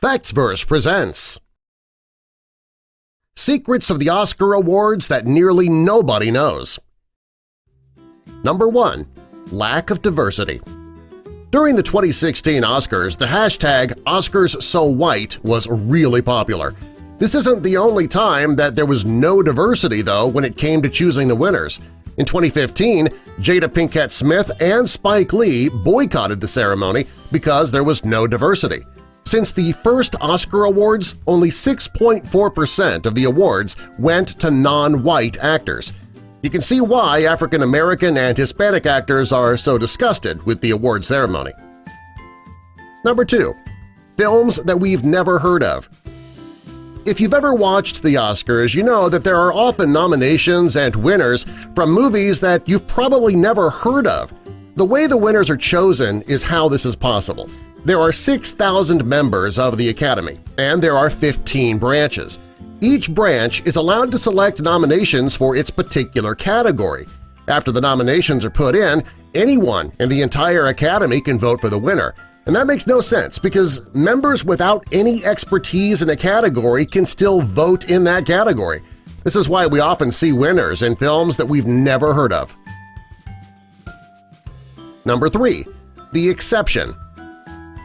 Factsverse presents Secrets of the Oscar Awards that nearly nobody knows. Number 1. Lack of diversity. During the 2016 Oscars, the hashtag #OscarsSoWhite was really popular. This isn't the only time that there was no diversity, though, when it came to choosing the winners. In 2015, Jada Pinkett Smith and Spike Lee boycotted the ceremony because there was no diversity. Since the first Oscar Awards, only 6.4% of the awards went to non-white actors. You can see why African American and Hispanic actors are so disgusted with the award ceremony. Number 2. Films that we've never heard of. If you've ever watched the Oscars, you know that there are often nominations and winners from movies that you've probably never heard of. The way the winners are chosen is how this is possible. There are 6,000 members of the Academy, and there are 15 branches. Each branch is allowed to select nominations for its particular category. After the nominations are put in, anyone in the entire Academy can vote for the winner. And that makes no sense because members without any expertise in a category can still vote in that category. This is why we often see winners in films that we've never heard of. Number 3. The exception.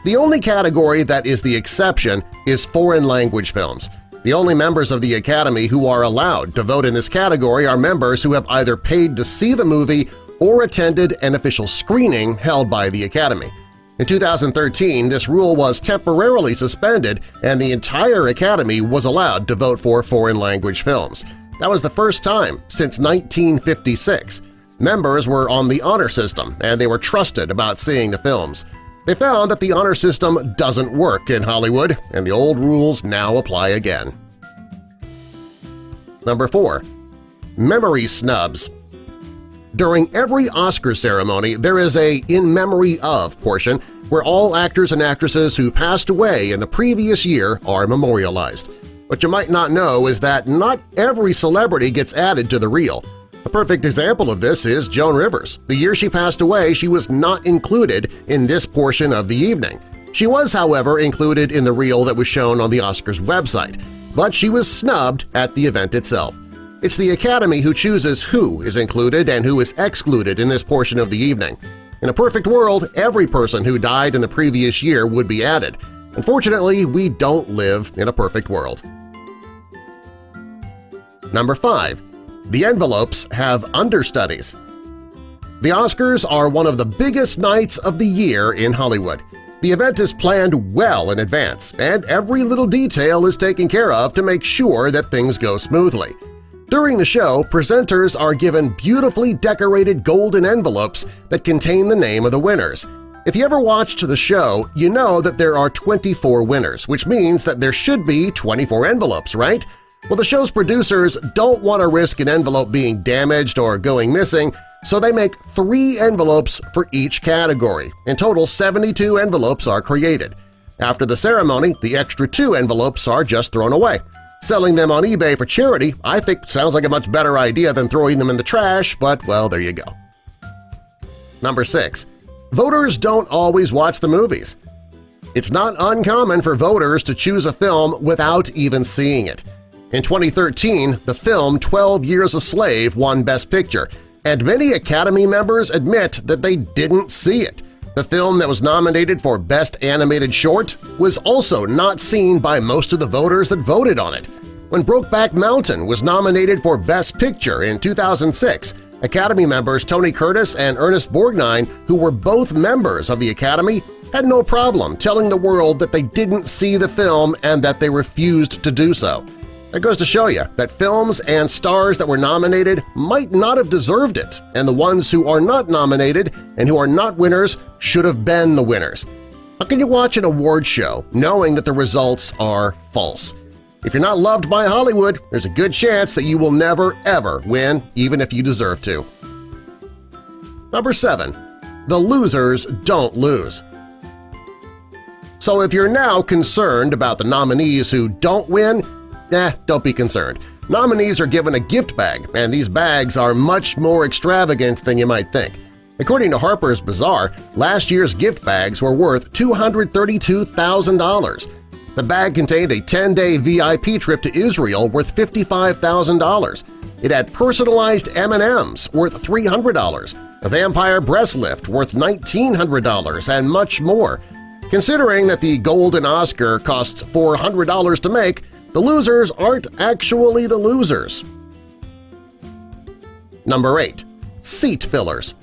The only category that is the exception is foreign language films. The only members of the Academy who are allowed to vote in this category are members who have either paid to see the movie or attended an official screening held by the Academy. In 2013, this rule was temporarily suspended and the entire Academy was allowed to vote for foreign language films. That was the first time since 1956. Members were on the honor system and they were trusted about seeing the films. They found that the honor system doesn't work in Hollywood, and the old rules now apply again. Number 4. Memory snubs. During every Oscar ceremony, there is a "in memory of" portion where all actors and actresses who passed away in the previous year are memorialized. What you might not know is that not every celebrity gets added to the reel. A perfect example of this is Joan Rivers. The year she passed away, she was not included in this portion of the evening. She was, however, included in the reel that was shown on the Oscars website, but she was snubbed at the event itself. It's the Academy who chooses who is included and who is excluded in this portion of the evening. In a perfect world, every person who died in the previous year would be added. Unfortunately, we don't live in a perfect world. Number 5. The envelopes have understudies. The Oscars are one of the biggest nights of the year in Hollywood. The event is planned well in advance, and every little detail is taken care of to make sure that things go smoothly. During the show, presenters are given beautifully decorated golden envelopes that contain the name of the winners. If you ever watched the show, you know that there are 24 winners, which means that there should be 24 envelopes, right? Well, the show's producers don't want to risk an envelope being damaged or going missing, so they make 3 envelopes for each category. In total, 72 envelopes are created. After the ceremony, the extra 2 envelopes are just thrown away. Selling them on eBay for charity, I think, sounds like a much better idea than throwing them in the trash, but, well, there you go. Number 6. Voters don't always watch the movies. It's not uncommon for voters to choose a film without even seeing it. In 2013, the film 12 Years a Slave won Best Picture, and many Academy members admit that they didn't see it. The film that was nominated for Best Animated Short was also not seen by most of the voters that voted on it. When Brokeback Mountain was nominated for Best Picture in 2006, Academy members Tony Curtis and Ernest Borgnine, who were both members of the Academy, had no problem telling the world that they didn't see the film and that they refused to do so. That goes to show you that films and stars that were nominated might not have deserved it, and the ones who are not nominated and who are not winners should have been the winners. How can you watch an award show knowing that the results are false? If you're not loved by Hollywood, there's a good chance that you will never, ever win, even if you deserve to. Number 7. The losers don't lose. So if you're now concerned about the nominees who don't win, don't be concerned. Nominees are given a gift bag, and these bags are much more extravagant than you might think. According to Harper's Bazaar, last year's gift bags were worth $232,000. The bag contained a 10-day VIP trip to Israel worth $55,000. It had personalized M&Ms worth $300, a vampire breast lift worth $1,900, and much more. Considering that the Golden Oscar costs $400 to make, the losers aren't actually the losers. Number 8. Seat fillers.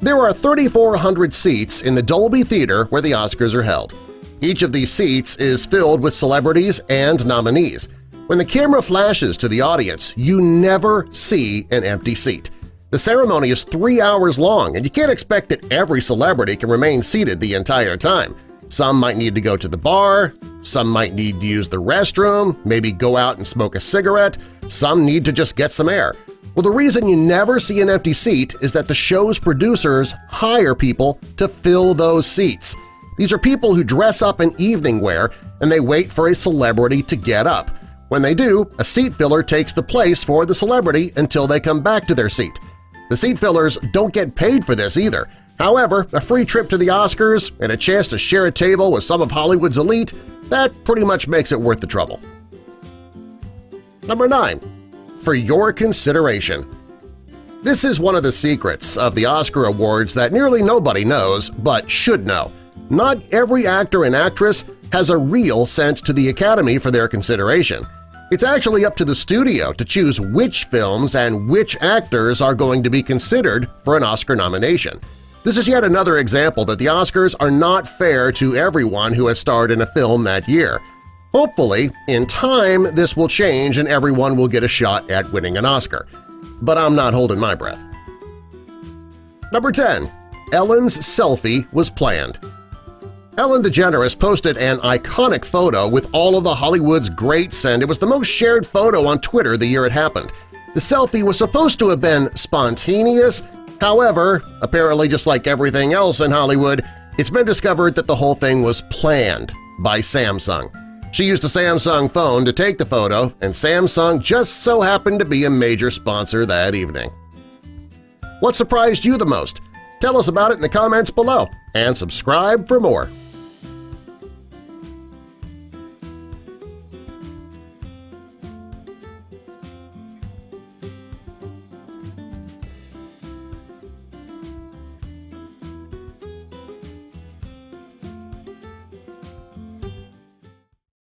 There are 3,400 seats in the Dolby Theater where the Oscars are held. Each of these seats is filled with celebrities and nominees. When the camera flashes to the audience, you never see an empty seat. The ceremony is 3 hours long, and you can't expect that every celebrity can remain seated the entire time. Some might need to go to the bar, some might need to use the restroom, maybe go out and smoke a cigarette, some need to just get some air. Well, the reason you never see an empty seat is that the show's producers hire people to fill those seats. These are people who dress up in evening wear and they wait for a celebrity to get up. When they do, a seat filler takes the place for the celebrity until they come back to their seat. The seat fillers don't get paid for this either. However, a free trip to the Oscars and a chance to share a table with some of Hollywood's elite, that pretty much makes it worth the trouble. Number 9. For your consideration. This is one of the secrets of the Oscar Awards that nearly nobody knows but should know. Not every actor and actress has a reel sent to the Academy for their consideration. It's actually up to the studio to choose which films and which actors are going to be considered for an Oscar nomination. This is yet another example that the Oscars are not fair to everyone who has starred in a film that year. Hopefully, in time, this will change and everyone will get a shot at winning an Oscar. But I'm not holding my breath. Number 10. Ellen's selfie was planned. Ellen DeGeneres posted an iconic photo with all of the Hollywood's greats, and it was the most shared photo on Twitter the year it happened. The selfie was supposed to have been spontaneous. However, apparently just like everything else in Hollywood, it's been discovered that the whole thing was planned by Samsung. She used a Samsung phone to take the photo, and Samsung just so happened to be a major sponsor that evening. What surprised you the most? Tell us about it in the comments below, and subscribe for more.